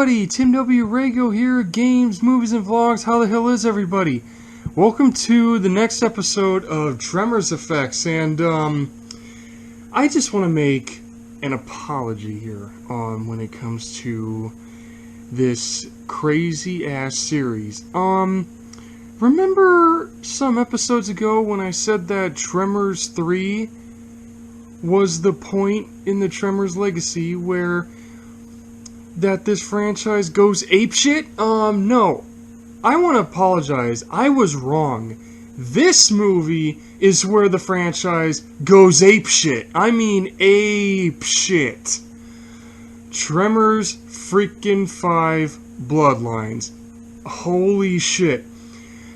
everybody, Tim W. Rago here, games, movies, and vlogs. How the hell is everybody? Welcome to the next episode of Tremors Effects, and I just want to make an apology here when it comes to this crazy-ass series. Remember some episodes ago when I said that Tremors 3 was the point in the Tremors legacy where that this franchise goes apeshit? No. I want to apologize. I was wrong. This movie is where the franchise goes apeshit. I mean apeshit. Tremors freaking 5 Bloodlines. Holy shit.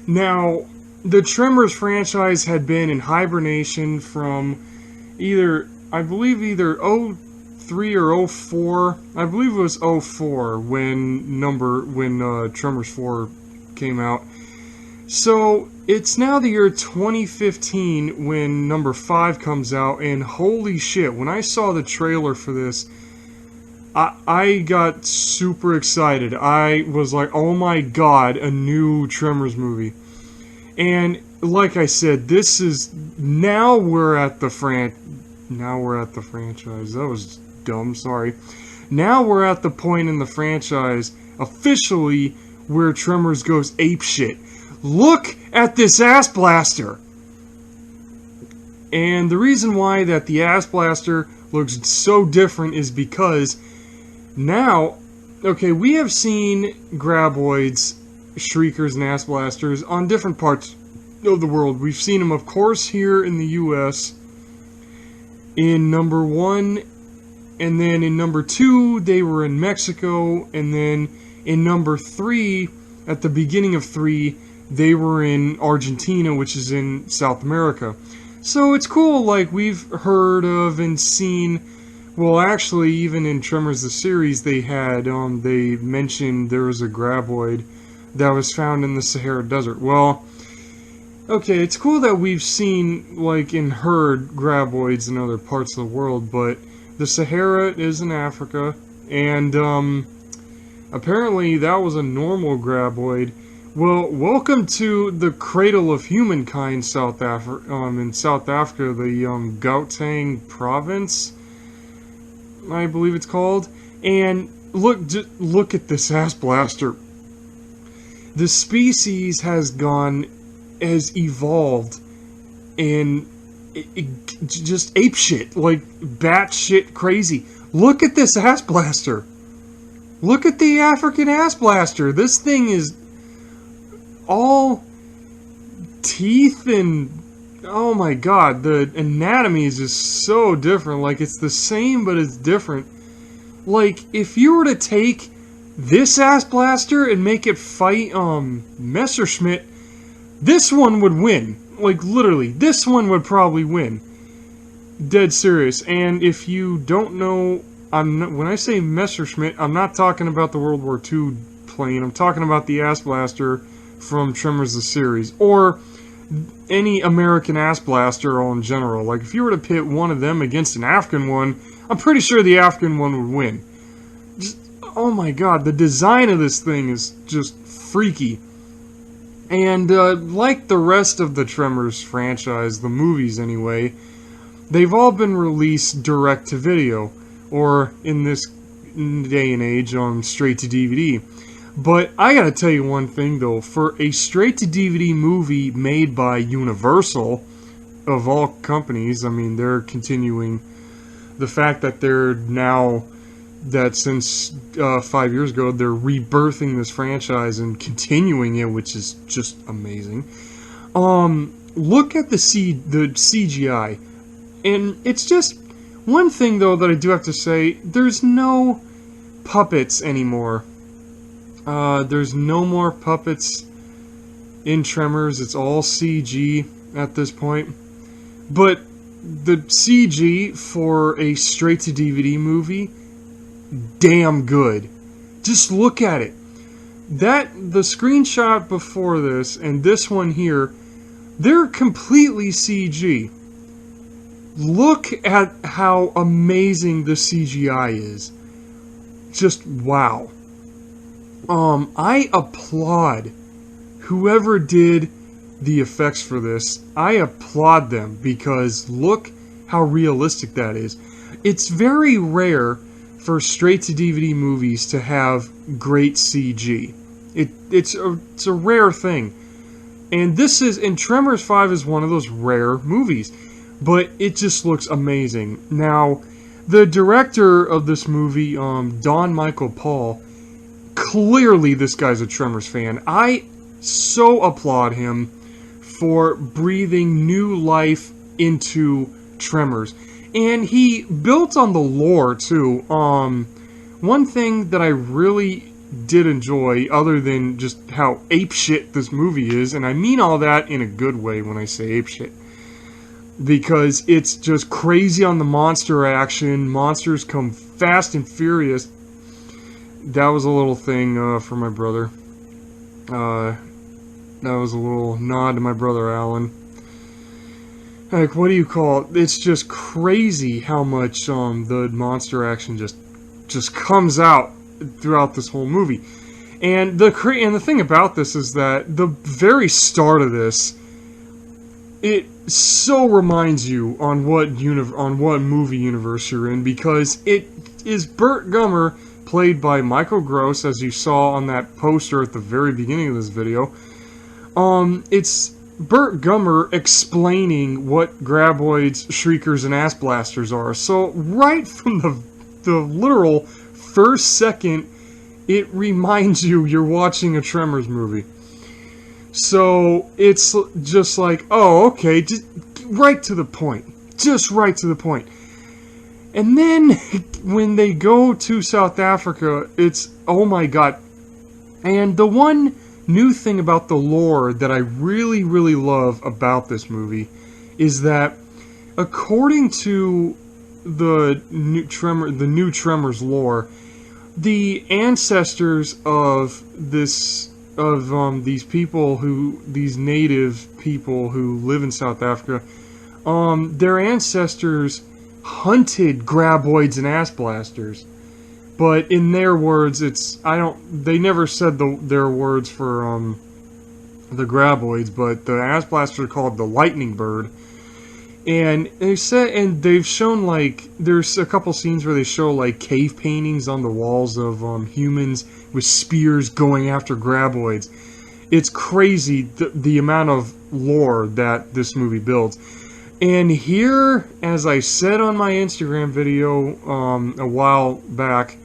Now, the Tremors franchise had been in hibernation from I believe either 03 or 04. I believe it was 04 when Tremors 4 came out. So it's now the year 2015 when number 5 comes out, and holy shit, when I saw the trailer for this, I got super excited. I was like, oh my god, a new Tremors movie. And like I said, this is now we're at the franchise. That was dumb, sorry. Now we're at the point in the franchise officially where Tremors goes apeshit. Look at this ass blaster. And the reason why that the ass blaster looks so different is because now, okay, we have seen graboids, shriekers, and ass blasters on different parts of the world. We've seen them, of course, here in the US in number 1, and then in number 2 they were in Mexico, and then in number 3, at the beginning of 3, they were in Argentina, which is in South America. So it's cool, like, we've heard of and seen. Well, actually, even in Tremors the series, they mentioned there was a graboid that was found in the Sahara Desert. Well, okay, it's cool that we've seen, like, and heard graboids in other parts of the world, but the Sahara is in Africa, and apparently that was a normal graboid. Well, welcome to the cradle of humankind, in South Africa, the Gauteng province, I believe it's called. And look at this ass blaster. The species has evolved and just apeshit, like batshit crazy. Look at this ass blaster. Look at the African ass blaster. This thing is all teeth, and oh my god, the anatomy is just so different. Like, it's the same, but it's different. Like, if you were to take this ass blaster and make it fight Messerschmitt, this one would win. Like, literally, this one would probably win. Dead serious. And if you don't know, when I say Messerschmitt, I'm not talking about the World War II plane. I'm talking about the ass blaster from Tremors the series, or any American ass blaster in general. Like, if you were to pit one of them against an African one, I'm pretty sure the African one would win. Just, oh my god, the design of this thing is just freaky. And like the rest of the Tremors franchise, the movies anyway, they've all been released direct to video, or in this day and age, straight to DVD. But I gotta tell you one thing though, for a straight-to-DVD movie made by Universal, of all companies, I mean, they're continuing the fact that they're now, that since 5 years ago, they're rebirthing this franchise and continuing it, which is just amazing. Look at the CGI, and it's just, one thing though that I do have to say, there's no puppets anymore. There's no more puppets in Tremors. It's all CG at this point. But the CG for a straight-to-DVD movie, damn good. Just look at it. The screenshot before this and this one here, they're completely CG. Look at how amazing the CGI is. Just wow. I applaud whoever did the effects for this. I applaud them because look how realistic that is. It's very rare for straight to DVD movies to have great CG. It's a rare thing. And Tremors 5 is one of those rare movies. But it just looks amazing. Now, the director of this movie, Don Michael Paul, clearly this guy's a Tremors fan. I so applaud him for breathing new life into Tremors. And he built on the lore, too. One thing that I really did enjoy, other than just how apeshit this movie is, and I mean all that in a good way when I say apeshit, because it's just crazy on the monster action. Monsters come fast and furious. That was a little thing for my brother. That was a little nod to my brother Alan. Like, what do you call it? It's just crazy how much the monster action just comes out throughout this whole movie. And the thing about this is that the very start of this, it so reminds you on what movie universe you're in, because it is Burt Gummer, played by Michael Gross, as you saw on that poster at the very beginning of this video. It's Burt Gummer explaining what graboids, shriekers, and ass blasters are. So right from the literal first second, it reminds you you're watching a Tremors movie. So it's just like, oh, okay, just right to the point. Just right to the point. And then when they go to South Africa, it's, oh my god. And the one new thing about the lore that I really, really love about this movie is that, according to the new Tremors lore, the ancestors of these native people who live in South Africa, their ancestors hunted graboids and ass blasters. But in their words, they never said their words for the graboids, but the ass blasters are called the lightning bird. And they've shown, like, there's a couple scenes where they show, like, cave paintings on the walls of humans with spears going after graboids. It's crazy the amount of lore that this movie builds. And here, as I said on my Instagram video a while back,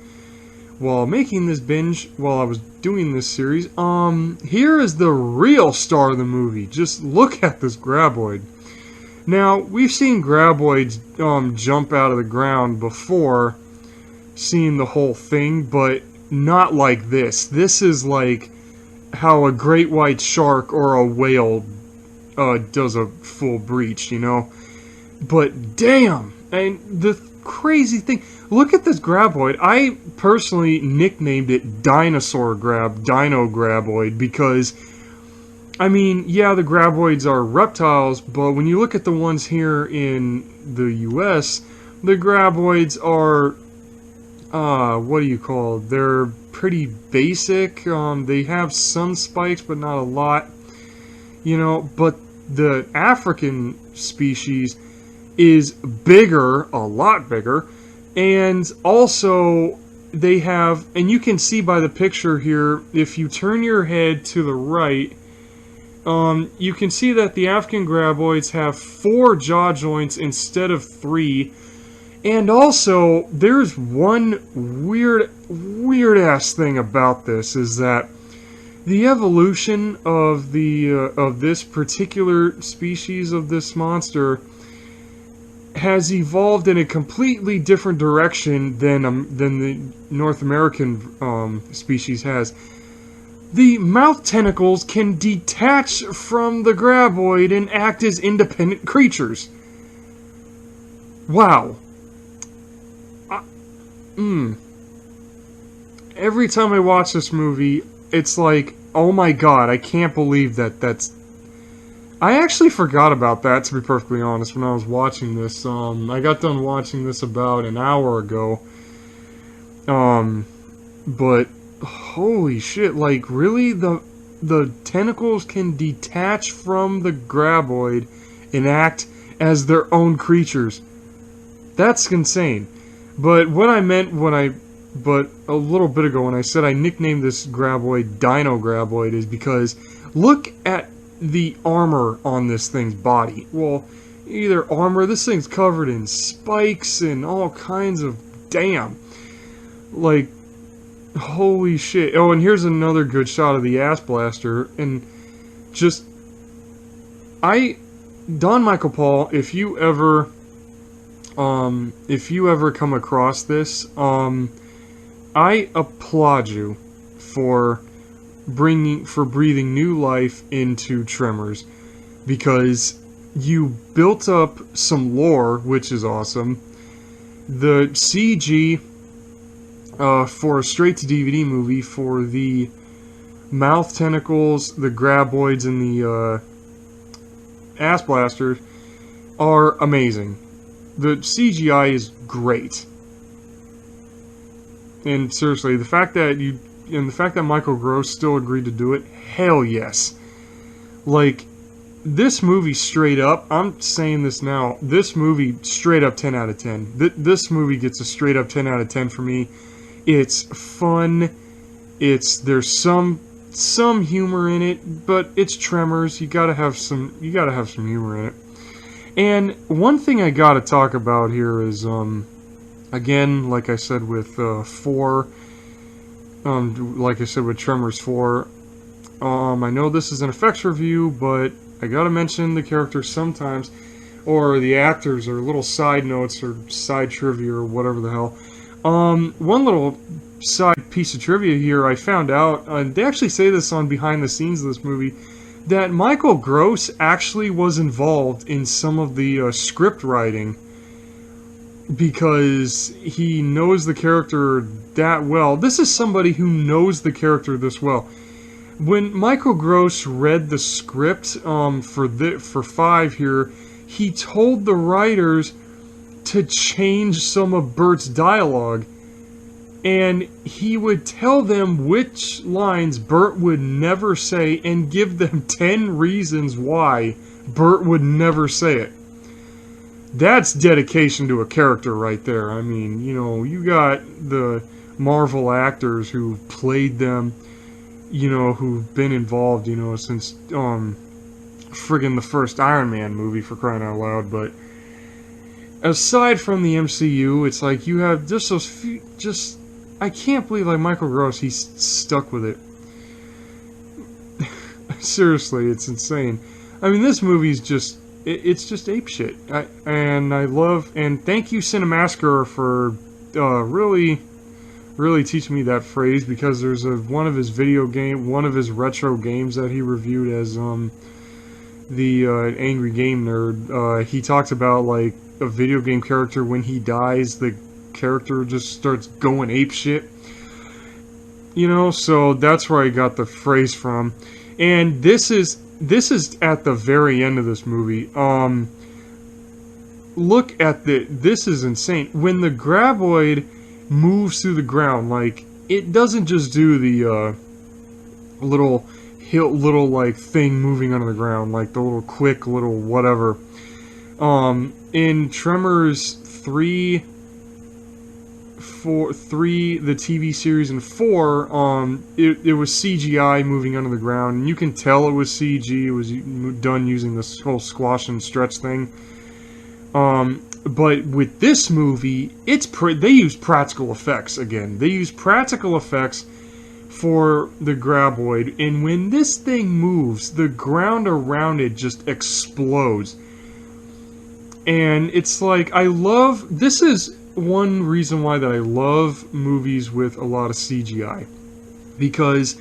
while making this binge, while I was doing this series, here is the real star of the movie. Just look at this graboid. Now, we've seen graboids jump out of the ground before, seeing the whole thing, but not like this. This is like how a great white shark or a whale does a full breach, you know? But damn! And the crazy thing, look at this graboid. I personally nicknamed it Dino Graboid, because, I mean, yeah, the graboids are reptiles, but when you look at the ones here in the US, the graboids are, what do you call it? They're pretty basic. They have some spikes, but not a lot, you know, but the African species is bigger, a lot bigger, and also they have, and you can see by the picture here, if you turn your head to the right, you can see that the African graboids have 4 jaw joints instead of 3, and also there's one weird ass thing about this, is that the evolution of this particular species of this monster has evolved in a completely different direction than the North American species has. The mouth tentacles can detach from the graboid and act as independent creatures. Wow. Every time I watch this movie, it's like, oh my god, I can't believe that's... I actually forgot about that, to be perfectly honest, when I was watching this. I got done watching this about an hour ago. But, holy shit, like, really? The tentacles can detach from the graboid and act as their own creatures. That's insane. But what I meant but a little bit ago when I said I nicknamed this graboid Dino Graboid is because look at the armor on this thing's body. Well, either armor, this thing's covered in spikes and all kinds of damn. Like, holy shit. Oh, and here's another good shot of the ass blaster. And just, Don Michael Paul, if you ever come across this, I applaud you for breathing new life into Tremors, because you built up some lore, which is awesome. The CG for a straight-to-DVD movie for the mouth tentacles, the graboids, and the ass blasters are amazing. The CGI is great. And seriously, the fact that Michael Gross still agreed to do it, hell yes. Like, this movie straight up, I'm saying this now, this movie straight up 10 out of 10. This movie gets a straight up 10 out of 10 for me. It's fun. There's some humor in it, but it's Tremors. You gotta have some humor in it. And one thing I gotta talk about here is, again, like I said with 4, like I said with Tremors 4, I know this is an effects review, but I gotta mention the characters sometimes, or the actors, or little side notes, or side trivia, or whatever the hell. One little side piece of trivia here, I found out, they actually say this on behind the scenes of this movie, that Michael Gross actually was involved in some of the script writing, because he knows the character that well. This is somebody who knows the character this well. When Michael Gross read the script for 5 here, he told the writers to change some of Bert's dialogue, and he would tell them which lines Bert would never say and give them 10 reasons why Bert would never say it. That's dedication to a character right there. I mean, you know, you got the Marvel actors who played them, you know, who've been involved, you know, since friggin' the first Iron Man movie, for crying out loud. But aside from the MCU, it's like you have just those few, I can't believe, like, Michael Gross, he's stuck with it. Seriously, it's insane. I mean, this movie's just, it's just apeshit. And thank you, Cinemassacre, for really teaching me that phrase, because there's one of his retro games that he reviewed as the Angry Game Nerd. He talked about, like, a video game character, when he dies, the character just starts going apeshit. You know, so that's where I got the phrase from. And this is at the very end of this movie. Look at this is insane. When the graboid moves through the ground, like, it doesn't just do the little like thing moving under the ground, like the little quick little whatever. In Tremors 3, the TV series, and 4, it was CGI moving under the ground, and you can tell it was CG. It was done using this whole squash and stretch thing. But with this movie, they use practical effects again. They use practical effects for the graboid, and when this thing moves, the ground around it just explodes. And it's like, this is one reason why that I love movies with a lot of CGI. Because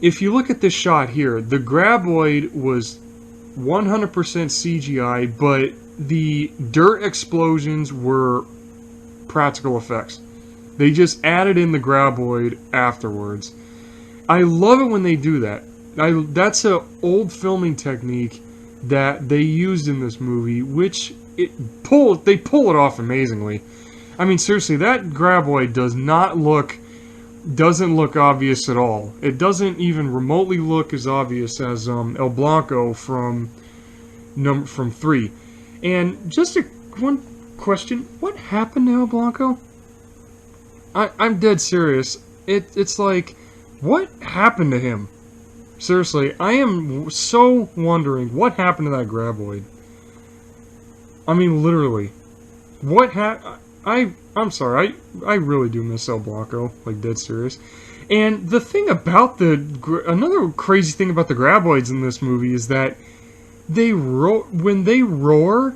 if you look at this shot here, the graboid was 100% CGI, but the dirt explosions were practical effects. They just added in the graboid afterwards. I love it when they do that. That's an old filming technique that they used in this movie, which they pull it off amazingly. I mean, seriously, that graboid does not look doesn't look obvious at all. It doesn't even remotely look as obvious as El Blanco from 3. And just one question: what happened to El Blanco? I'm dead serious. It's like, what happened to him? Seriously, I am so wondering what happened to that graboid. I mean, literally, what I'm sorry, I really do miss El Blanco, like dead serious. And the thing about another crazy thing about the graboids in this movie is that when they roar,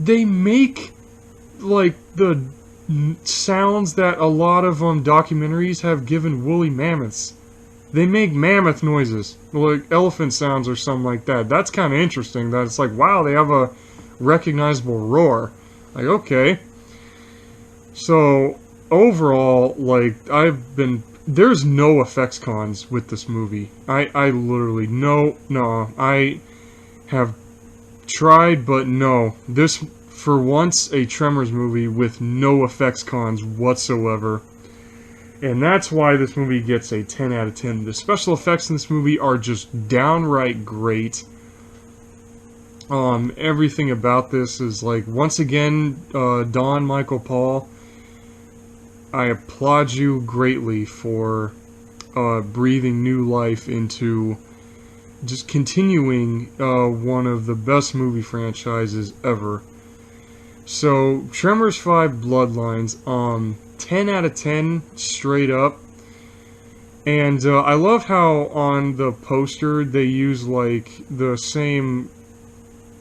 they make like the sounds that a lot of documentaries have given woolly mammoths. They make mammoth noises, like elephant sounds or something like that. That's kind of interesting. That it's like, wow, they have a recognizable roar. Like, okay. So overall, like, there's no effects cons with this movie. I literally I have tried, but no. This, for once, a Tremors movie with no effects cons whatsoever. And that's why this movie gets a 10 out of 10. The special effects in this movie are just downright great. Everything about this is like, once again, Don Michael Paul, I applaud you greatly for breathing new life into just continuing one of the best movie franchises ever. So, Tremors 5 Bloodlines, 10 out of 10, straight up. And I love how on the poster they use like the same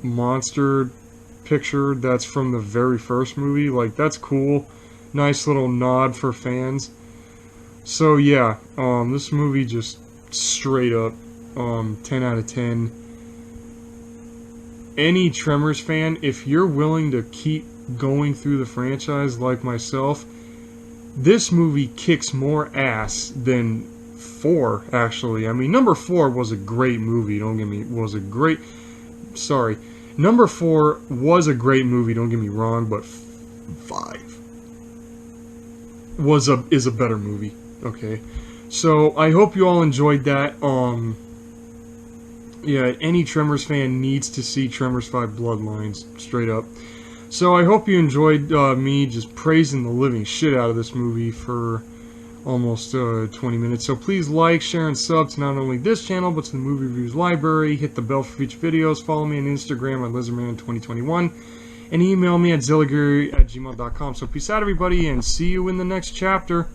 monster picture that's from the very first movie. Like, that's cool. Nice little nod for fans. So yeah, this movie just straight up 10 out of 10. Any Tremors fan, if you're willing to keep going through the franchise like myself, this movie kicks more ass than 4, actually. I mean, number 4 was a great movie, Number 4 was a great movie, don't get me wrong, but 5 is a better movie, okay? So, I hope you all enjoyed that. Yeah, any Tremors fan needs to see Tremors 5 Bloodlines, straight up. So, I hope you enjoyed me just praising the living shit out of this movie for almost 20 minutes. So please like, share, and sub to not only this channel, but to the Movie Reviews Library. Hit the bell for future videos. Follow me on Instagram at LizardMan2021. And email me at zilligary@gmail.com. So peace out, everybody, and see you in the next chapter.